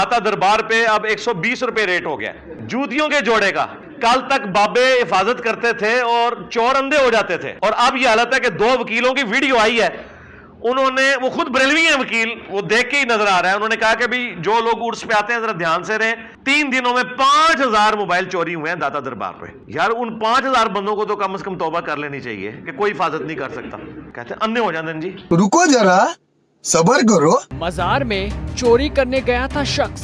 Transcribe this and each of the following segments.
दाता दरबार पे अब 120 रुपए रेट हो गया जूतियों के जोड़े का। कल तक बाबे हिफाजत करते थे और चोर अंधे हो जाते थे, और अब ये हालत है कि 2 वकीलों की वीडियो आई है, उन्होंने, वो खुद बरेलवी हैं वकील, वो देख के ही नजर आ रहा है, उन्होंने कहा कि भाई जो लोग उर्स पे आते हैं जरा ध्यान से रहें। 3 दिनों में 5000 मोबाइल चोरी हुए हैं दाता दरबार पे। यार उन 5000 बंदों को तो कम से कम तौबा कर लेनी चाहिए कि कोई हिफाजत नहीं कर सकता। कहते हैं अन्य हो जाते हैं जी। रुको जरा, सबर करो। मजार में चोरी करने गया था शख्स,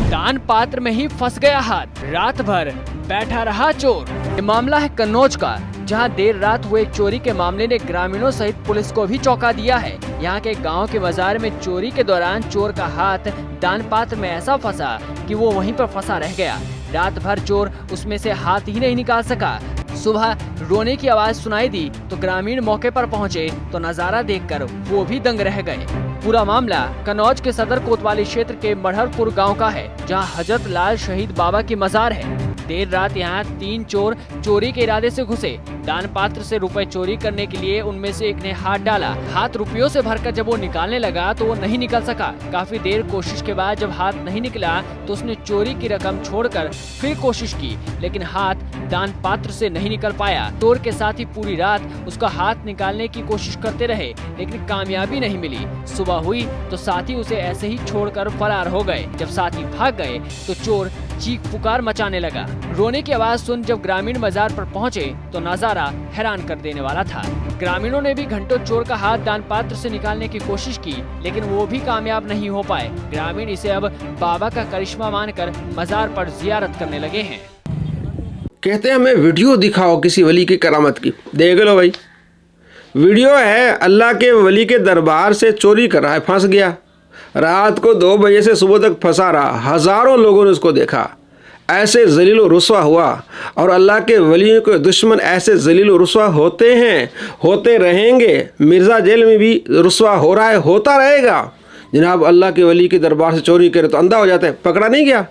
दान पात्र में ही फंस गया हाथ, रात भर बैठा रहा चोर। ये मामला है कन्नौज का, जहां देर रात हुए चोरी के मामले ने ग्रामीणों सहित पुलिस को भी चौंका दिया है। यहां के गांव के बाजार में चोरी के दौरान चोर का हाथ दान पात्र में ऐसा फंसा कि वो वहीं पर फंसा रह गया। रात भर चोर उसमें से हाथ ही नहीं निकाल सका। सुबह रोने की आवाज सुनाई दी तो ग्रामीण मौके पर पहुंचे तो नजारा देखकर वो भी दंग रह गए। पूरा मामला कन्नौज के सदर कोतवाली क्षेत्र के मढ़रपुर गांव का है, जहां हजरत लाल शहीद बाबा की मजार है। देर रात यहां 3 चोर चोरी के इरादे से घुसे। दान पात्र से रुपए चोरी करने के लिए उनमें से एक ने हाथ डाला। हाथ रुपयों से भरकर जब वो निकालने लगा तो वो नहीं निकल सका। काफी देर कोशिश के बाद जब हाथ नहीं निकला तो उसने चोरी की रकम छोड़कर फिर कोशिश की, लेकिन हाथ दान पात्र से नहीं निकल पाया। चोर के साथ ही पूरी रात उसका हाथ निकालने की कोशिश करते रहे, लेकिन कामयाबी नहीं मिली। सुबह हुई तो साथी उसे ऐसे ही छोड़कर फरार हो गए। जब साथी भाग गए तो चोर चीख पुकार मचाने लगा। रोने की आवाज सुन जब ग्रामीण मजार पर पहुंचे तो नजारा हैरान कर देने वाला था। ग्रामीणों ने भी घंटों चोर का हाथ दान पात्र से निकालने की कोशिश की, लेकिन वो भी कामयाब नहीं हो पाए। ग्रामीण इसे अब बाबा का करिश्मा मानकर मजार पर जियारत करने लगे हैं। कहते हैं हमें वीडियो दिखाओ किसी वली की करामत की। देख लो भाई, वीडियो है, अल्लाह के वली के दरबार से चोरी कर रहा है, फंस गया। रात को 2 बजे से सुबह तक फंसा रहा, हज़ारों लोगों ने उसको देखा, ऐसे जलील व रुस्वा हुआ। और अल्लाह के वलियों के दुश्मन ऐसे जलील व रुस्वा होते हैं, होते रहेंगे। मिर्ज़ा जेल में भी रुस्वा हो रहा है, होता रहेगा। जनाब अल्लाह के वली के दरबार से चोरी करे तो अंधा हो जाता है, पकड़ा नहीं गया।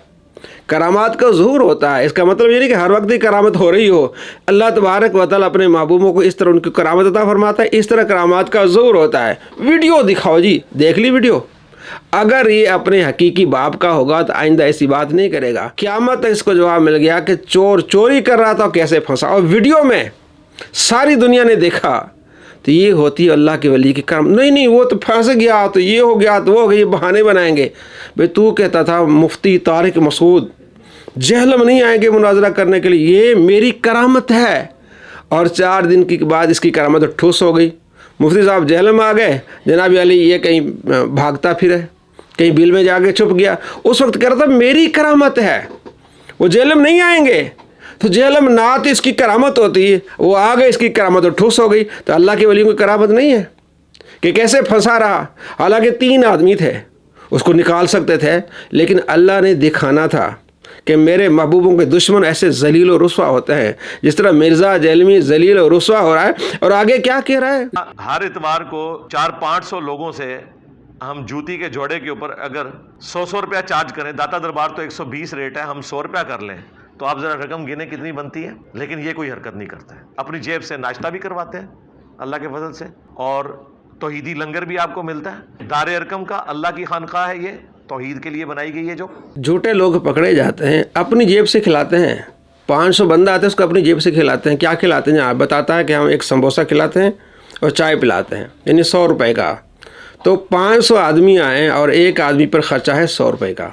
करामात का ज़हूर होता है, इसका मतलब ये नहीं कि हर वक्त ही करामत हो रही हो। अल्लाह तबारक व तआला अपने महबूबों को इस तरह उनकी करामत अता फरमाता है, इस तरह करामात का ज़हूर होता है। वीडियो दिखाओ जी, देख ली वीडियो। अगर ये अपने हकीकी बाप का होगा तो आइंदा ऐसी बात नहीं करेगा। क़यामत तक इसको जवाब मिल गया कि चोर चोरी कर रहा था, कैसे फंसा, और वीडियो में सारी दुनिया ने देखा। तो ये होती है अल्लाह के वली की करम। नहीं वो तो फंस गया, तो ये हो गया, तो वो हो गया, ये बहाने बनाएंगे। भाई तू कहता था मुफ्ती तारिक मसूद जहलम नहीं आएंगे मुनाजरा करने के लिए, ये मेरी करामत है। और 4 दिन के बाद इसकी करामत तो ठुस हो गई। मुफ्ती साहब जहलम आ गए, जनाब अली ये कहीं भागता फिरे, कहीं बिल में जाके छुप गया। उस वक्त कह रहा था मेरी करामत है, वो जहलम नहीं आएंगे। तो जहलम ना तो इसकी करामत होती है, वो आ गए, इसकी करामत तो ठुस हो गई। तो अल्लाह के वलियों की करामत नहीं है कि कैसे फंसा रहा। हालांकि 3 आदमी थे, उसको निकाल सकते थे, लेकिन अल्लाह ने दिखाना था कि मेरे महबूबों के दुश्मन ऐसे जलील और रुस्वा होते हैं, जिस तरह मिर्ज़ा जेलमी जलील और रुस्वा हो रहा है। और आगे क्या कह रहा है, हर इतवार को 400-500 लोगों से हम जूती के जोड़े के ऊपर अगर 100 रुपया चार्ज करें, दाता दरबार तो 120 रेट है, हम 100 रुपया कर लें, तो आप जरा रकम गिने कितनी बनती है। लेकिन ये कोई हरकत नहीं करता है, अपनी जेब से नाश्ता भी करवाते हैं अल्लाह के फजल से, और तौहीदी लंगर भी आपको मिलता है। दारे अरकम का अल्लाह की खानका है, ये तौहीद के लिए बनाई गई है। जो झूठे लोग पकड़े जाते हैं, अपनी जेब से खिलाते हैं। 500 बंदा आते हैं, उसको अपनी जेब से खिलाते हैं। क्या खिलाते हैं, आप बताता है कि हम एक समोसा खिलाते हैं और चाय पिलाते हैं, यानी 100 रुपये का। तो 500 आदमी आए और एक आदमी पर ख़र्चा है 100 रुपये का,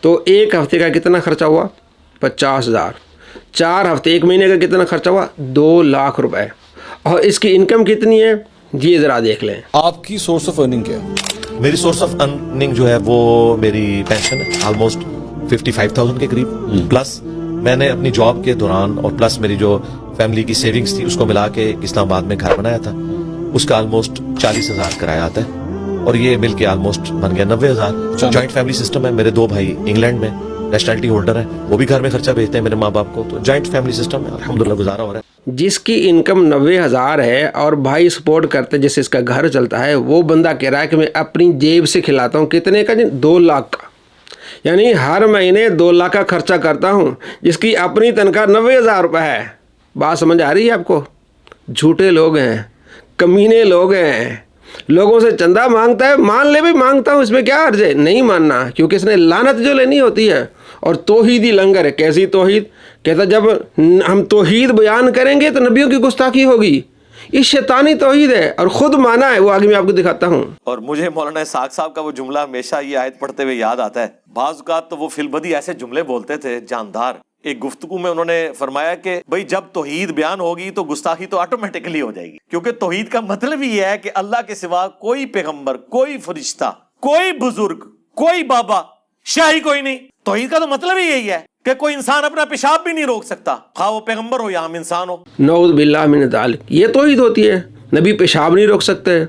तो एक हफ्ते का कितना खर्चा हुआ, 50,000। 4 हफ्ते, 1 महीने का कितना खर्चा हुआ, 2 लाख रुपए। और इसकी इनकम कितनी है, ये ज़रा देख लें। आपकी सोर्स ऑफ अर्निंग क्या है? मेरी सोर्स ऑफ अर्निंग जो है वो मेरी पेंशन है, ऑलमोस्ट 55,000 के करीब। प्लस मैंने अपनी जॉब के दौरान और प्लस मेरी जो फैमिली की सेविंग्स थी उसको मिला के इस्लामाबाद में घर बनाया था, उसका ऑलमोस्ट 40,000 किराया आता है, और ये मिलके ऑलमोस्ट बन गया 90,000। जॉइंट फैमिली सिस्टम है, मेरे 2 भाई इंग्लैंड में नेशनलिटी होल्डर है, वो भी घर में खर्चा भेजते हैं मेरे माँ बाप को। तो जॉइंट फैमिली सिस्टम है, अल्हम्दुलिल्लाह गुजारा हो रहा है। जिसकी इनकम 90,000 है और भाई सपोर्ट करते जिससे इसका घर चलता है, वो बंदा कह रहा है कि मैं अपनी जेब से खिलाता हूँ। कितने का जी, 2 लाख का, यानी हर महीने 2 लाख का खर्चा करता हूँ, जिसकी अपनी तनख्वाह 90,000 रुपये है। बात समझ आ रही है आपको? झूठे लोग हैं, कमीने लोग हैं। लोगों से चंदा मांगता है, मान ले भाई मांगता हूँ, इसमें क्या अर्ज है, नहीं मानना, क्योंकि इसने लानत जो लेनी होती है। और तौहीद ही लंगर है। कैसी तौहीद? कहता जब हम तौहीद बयान करेंगे तो नबियों की गुस्ताखी होगी, ये शैतानी तौहीद है, और खुद माना है, वो आगे मैं आपको दिखाता हूँ। और मुझे मौलाना इसहाक साहब का वो जुमला हमेशा ये आयत पढ़ते हुए याद आता है। बाज़ औक़ात तो वो फिलबदी ऐसे जुमले बोलते थे जानदार। एक गुफ्तगू में उन्होंने फरमाया कि भाई जब तौहीद बयान होगी तो गुस्ताखी तो ऑटोमेटिकली हो जाएगी, क्योंकि तौहीद का मतलब ही है कि अल्लाह के सिवा कोई पैगंबर, कोई फरिश्ता, कोई बुजुर्ग, कोई बाबा, शाही कोई नहीं। तौहीद का तो मतलब ही यही है कि कोई इंसान अपना पेशाब भी नहीं रोक सकता, खा वो पैगंबर हो या हम इंसान हो। नऊज़ बिल्लाह मिन ज़ालिक, ये तौहीद होती है। नबी पेशाब नहीं रोक सकते।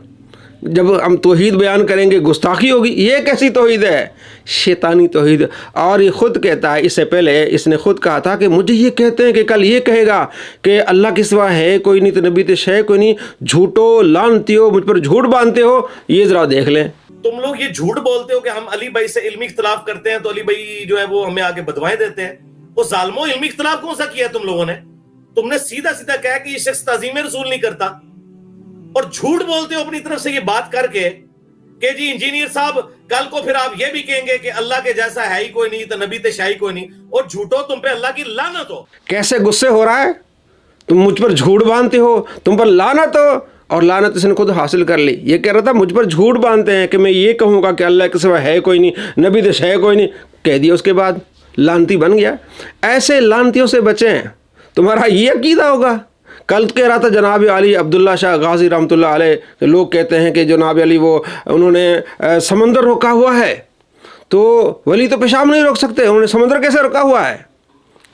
जब हम तौहीद बयान करेंगे गुस्ताखी होगी, ये कैसी तौहीद है? शैतानी तौहीद। और ये खुद कहता है, इससे पहले इसने खुद कहा था कि मुझे ये कहते हैं कि कल ये कहेगा कि अल्लाह के सिवा है कोई नहीं, तो नबी तो शय कोई नहीं, झूठो लानती हो, मुझ पर झूठ बांधते हो, ये जरा देख लें। तुम लोग ये झूठ बोलते हो कि हम अली भाई से इल्मी इख्तिलाफ करते हैं तो अली भाई जो है वो हमें आगे बदवाएं देते हैं। वो जालिमों, इल्मी इख्तिलाफ कौन सा किया तुम लोगों ने? तुमने सीधा सीधा कहा कि ये शख्स ताज़ीम रसूल नहीं करता, और झूठ बोलते हो अपनी तरफ से ये बात करके कि जी इंजीनियर साहब कल को फिर आप ये भी कहेंगे कि अल्लाह के जैसा है ही कोई नहीं, तो नबी ते शाही कोई नहीं, और झूठो तुम पे अल्लाह की लानत हो। कैसे गुस्से हो रहा है? तुम मुझ पर झूठ बांधते हो, तुम पर लानत हो। और लानत इसने खुद हासिल कर ली। ये कह रहा था मुझ पर झूठ बांधते हैं कि मैं ये कहूँगा कि अल्लाह के सिवा है कोई नहीं, नबी तो है कोई नहीं, कह दिया, उसके बाद लानती बन गया। ऐसे लानतियों से बचें, तुम्हारा ये अकीदा होगा। कल कह रहा था जनाब अली अब्दुल्ला शाह गाजी रहमतुल्लाह अलैह, लोग कहते हैं कि जनाब अली वो उन्होंने समंदर रोका हुआ है, तो वली तो पेशाब नहीं रोक सकते, उन्होंने समंदर कैसे रोका हुआ है?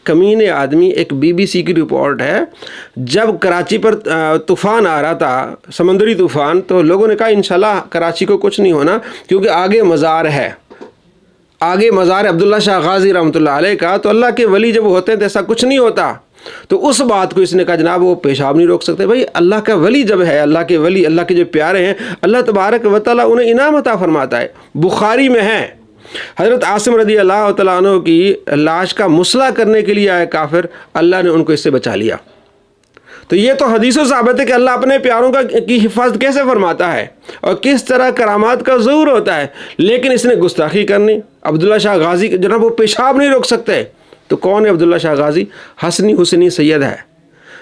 कमीने आदमी। एक BBC की रिपोर्ट है, जब कराची पर तूफ़ान आ रहा था, समंदरी तूफ़ान, तो लोगों ने कहा इंशाल्लाह कराची को कुछ नहीं होना, क्योंकि आगे मज़ार है, आगे मज़ार अब्दुल्ला शाह गाजी रहमतुल्लाह अलैह का, तो अल्लाह के वली जब होते हैं तो ऐसा कुछ नहीं होता। तो उस बात को इसने कहा जनाब वो पेशाब नहीं रोक सकते। भाई अल्लाह का वली जब है, अल्लाह के वली, अल्लाह के जो प्यारे हैं, अल्लाह तबारक व तआला उन्हें इनाम अता फरमाता है। बुखारी में है, हज़रत आसिम रदी अल्लाह तआला अन्हु की लाश का मुसला करने के लिए आए काफिर, अल्लाह ने उनको इससे बचा लिया। तो ये तो हदीसों साबित है कि अल्लाह अपने प्यारों की हिफाजत कैसे फरमाता है और किस तरह करामात का ज़हूर होता है। लेकिन इसने गुस्ताखी करनी। अब्दुल्ला शाह गाजी जनाब वो पेशाब नहीं रोक सकते, तो कौन है अब्दुल्ला शाह गाजी? हसनी हुसैनी सैयद है,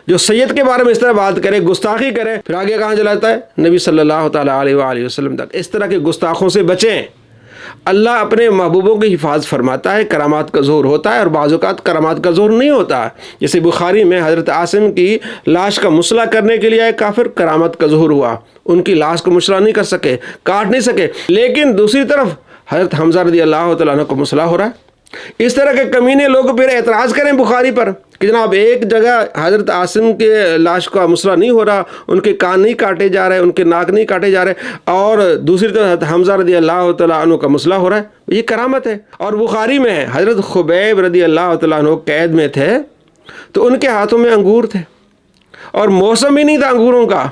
जो सैयद के बारे में इस तरह बात करे, गुस्ताखी करे, फिर आगे कहाँ चलाता है? नबी सल्लल्लाहु तआला अलैहि वसल्लम तक। इस तरह के गुस्ताखों से बचें। अल्लाह अपने महबूबों की हिफाजत फरमाता है, करामात का ज़ोर होता है, और बाज़ औक़ात करामात का ज़ोर नहीं होता। जैसे बुखारी में हज़रत आसिम की लाश का मुसला करने के लिए आए काफिर, करामात का ज़ोर हुआ, उनकी लाश को मुसला नहीं कर सके, काट नहीं सके। लेकिन दूसरी तरफ हज़रत हमज़ा रज़ी अल्लाह तआला अन्हु को मुसला हो रहा है। इस तरह के कमीने लोग फिर एतराज़ करें बुखारी पर कि जनाब एक जगह हज़रत आसिम के लाश का मुसला नहीं हो रहा, उनके कान नहीं काटे जा रहे, उनके नाक नहीं काटे जा रहे, और दूसरी तरफ हमज़ा रज़ी अल्लाह तआला अन्हु का मुसला हो रहा है। ये करामत है। और बुखारी में है हज़रत खुबैब रज़ी अल्लाह तआला अन्हु कैद में थे, तो उनके हाथों में अंगूर थे, और मौसम ही नहीं था अंगूरों का,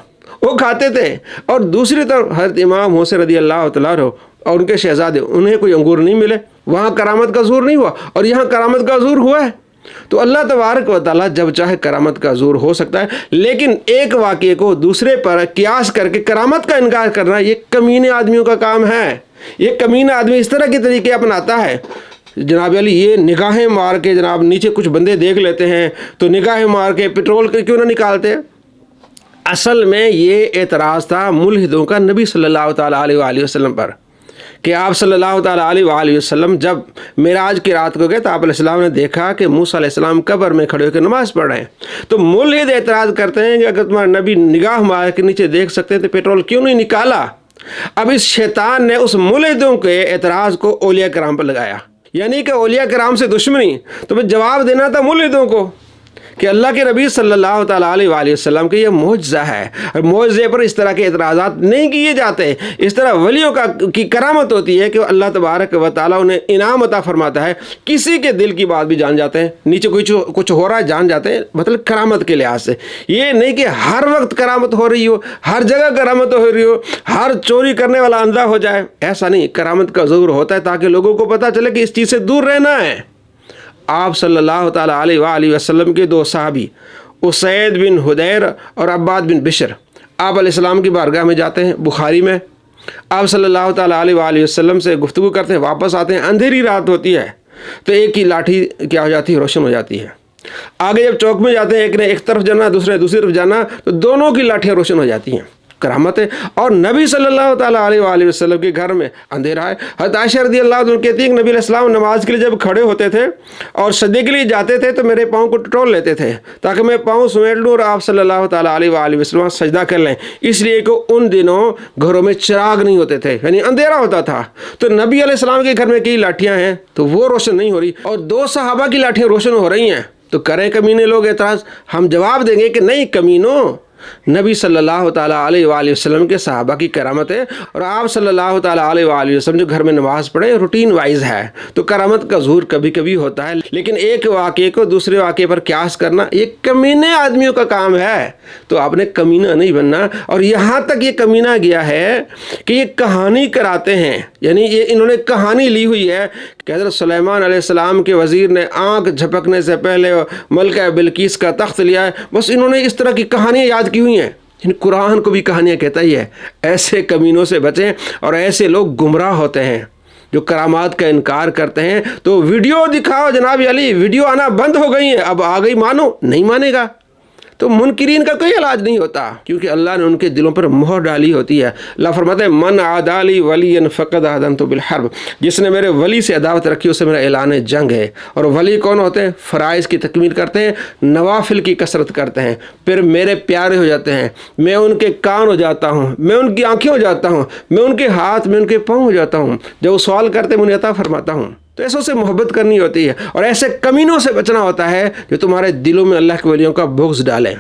वो खाते थे। और दूसरी तरफ हज़रत इमाम हुसैन रज़ी अल्लाह तआला अन्हु और उनके शहजादे, उन्हें कोई अंगूर नहीं मिले, वहाँ करामत का ज़ूर नहीं हुआ, और यहाँ करामत का ज़ूर हुआ है। तो अल्लाह तबारक व तआला जब चाहे करामत का ज़ूर हो सकता है। लेकिन एक वाक़ये को दूसरे पर कियास करके करामत का इनकार करना, ये कमीने आदमियों का काम है। ये कमीना आदमी इस तरह के तरीके अपनाता है। जनाब अली ये निगाहें मार के, जनाब नीचे कुछ बंदे देख लेते हैं तो निगाहें मार के पेट्रोल क्यों ना निकालते? असल में ये एतराज़ था मुल्हिदों का नबी सल्लल्लाहु तआला अलैहि वसल्लम पर, कि आप सल्लल्लाहु तआला अलैहि वसल्लम जब मेराज की रात को गए तो आप अलैहिस्सलाम ने देखा कि मूसा अलैहिस्सलाम कब्र में खड़े होकर नमाज़ पढ़ रहे हैं। तो मुल्हिद एतराज़ करते हैं कि अगर तुम्हारा नबी निगाह मार के नीचे देख सकते हैं तो पेट्रोल क्यों नहीं निकाला? अब इस शैतान ने उस मुल्हिदों के एतराज़ को औलिया कराम पर लगाया, यानी कि औलिया कराम से दुश्मनी। तो फिर जवाब देना था मुल्हिदों को कि अल्लाह के नबी सल्लल्लाहु तआला अलैहि वसल्लम के ये मुअज्ज़ा है, और मुअज्ज़े पर इस तरह के एतराज़ात नहीं किए जाते। इस तरह वलियों की करामत होती है कि अल्लाह तबारक व तआला उन्हें इनाम अता फरमाता है, किसी के दिल की बात भी जान जाते हैं, नीचे कुछ हो रहा है जान जाते हैं, मतलब करामत के लिहाज से। ये नहीं कि हर वक्त करामत हो रही हो, हर जगह करामत हो रही हो, हर चोरी करने वाला अंधा हो जाए, ऐसा नहीं। करामत का ज़रूर होता है ताकि लोगों को पता चले कि इस चीज़ से दूर रहना है। आप सल्लल्लाहु तआला अलैहि वसल्लम के दो साहबी उसैद बिन हुदैर और अब्बाद बिन बिशर, آپ علیہ السلام کی بارگاہ میں جاتے ہیں بخاری میں، آپ صلی اللہ تعالیٰ علیہ وآلہ وسلم سے گفتگو کرتے ہیں، واپس آتے ہیں، اندھیری رات ہوتی ہے تو ایک کی لاٹھی کیا ہو جاتی ہے، روشن ہو جاتی ہے۔ آگے جب چوک میں جاتے ہیں، ایک نے ایک طرف جانا، دوسرے دوسری طرف جانا، تو دونوں کی لاٹھیاں روشن ہو جاتی ہیں، کرامت ہے۔ اور نبی صلی اللہ تعالیٰ علیہ وآلہ وسلم کے گھر میں اندھیرا ہے۔ حضرت عائشہ رضی اللہ عنہ کہتی ہیں کہ نبی علیہ السلام نماز کے لیے جب کھڑے ہوتے تھے اور سجدے کے لیے جاتے تھے تو میرے پاؤں کو ٹٹول لیتے تھے تاکہ میں پاؤں سمیٹ لوں اور آپ صلی اللہ تعالیٰ علیہ وآلہ وسلم سجدہ کر لیں، اس لیے کہ ان دنوں گھروں میں چراغ نہیں ہوتے تھے، یعنی اندھیرا ہوتا تھا۔ تو نبی علیہ السلام کے گھر میں کئی لاٹھیاں ہیں تو وہ روشن نہیں ہو رہی، اور 2 صحابہ کی لاٹھیاں روشن ہو رہی ہیں، تو کریں کمینے لوگ اعتراض؟ ہم جواب دیں گے کہ نہیں کمینوں، نبی صلی اللہ تعالیٰ علیہ وآلہ وسلم کے صحابہ کی کرامت ہے، اور آپ صلی اللہ تعالیٰ علیہ وآلہ وسلم جو گھر میں نماز پڑھیں روٹین وائز ہے، تو کرامت کا ظہور کبھی کبھی ہوتا ہے، لیکن ایک واقعے کو دوسرے واقعے پر قیاس کرنا یہ کمینے آدمیوں کا کام ہے، تو آپ نے کمینہ نہیں بننا۔ اور یہاں تک یہ کمینہ گیا ہے کہ یہ کہانی کراتے ہیں، یعنی یہ انہوں نے کہانی لی ہوئی ہے کہ حضرت سلیمان علیہ السلام کے وزیر نے آنکھ جھپکنے سے پہلے ملکہ بلقیس کا تخت لیا ہے، بس انہوں نے اس طرح کی کہانیاں یاد کی ہوئی ہیں۔ قرآن کو بھی کہانیاں کہتا ہی ہے۔ ایسے کمینوں سے بچیں، اور ایسے لوگ گمراہ ہوتے ہیں جو کرامات کا انکار کرتے ہیں۔ تو ویڈیو دکھاؤ جناب علی، ویڈیو آنا بند ہو گئی ہیں، اب آ گئی مانو، نہیں مانے گا تو منکرین کا کوئی علاج نہیں ہوتا، کیونکہ اللہ نے ان کے دلوں پر مہر ڈالی ہوتی ہے۔ اللہ فرماتا ہے من عادی لی ولی فقد آذنت بالحرب، جس نے میرے ولی سے عداوت رکھی اسے میرا اعلان جنگ ہے۔ اور ولی کون ہوتے ہیں؟ فرائض کی تکمیل کرتے ہیں، نوافل کی کثرت کرتے ہیں، پھر میرے پیارے ہو جاتے ہیں، میں ان کے کان ہو جاتا ہوں، میں ان کی آنکھیں ہو جاتا ہوں، میں ان کے ہاتھ، میں ان کے پاؤں ہو جاتا ہوں، جب وہ سوال کرتے ہیں میں انہیں عطا فرماتا ہوں۔ تو ایسوں سے محبت کرنی ہوتی ہے، اور ایسے کمینوں سے بچنا ہوتا ہے جو تمہارے دلوں میں اللہ کے ولیوں کا بغض ڈالیں۔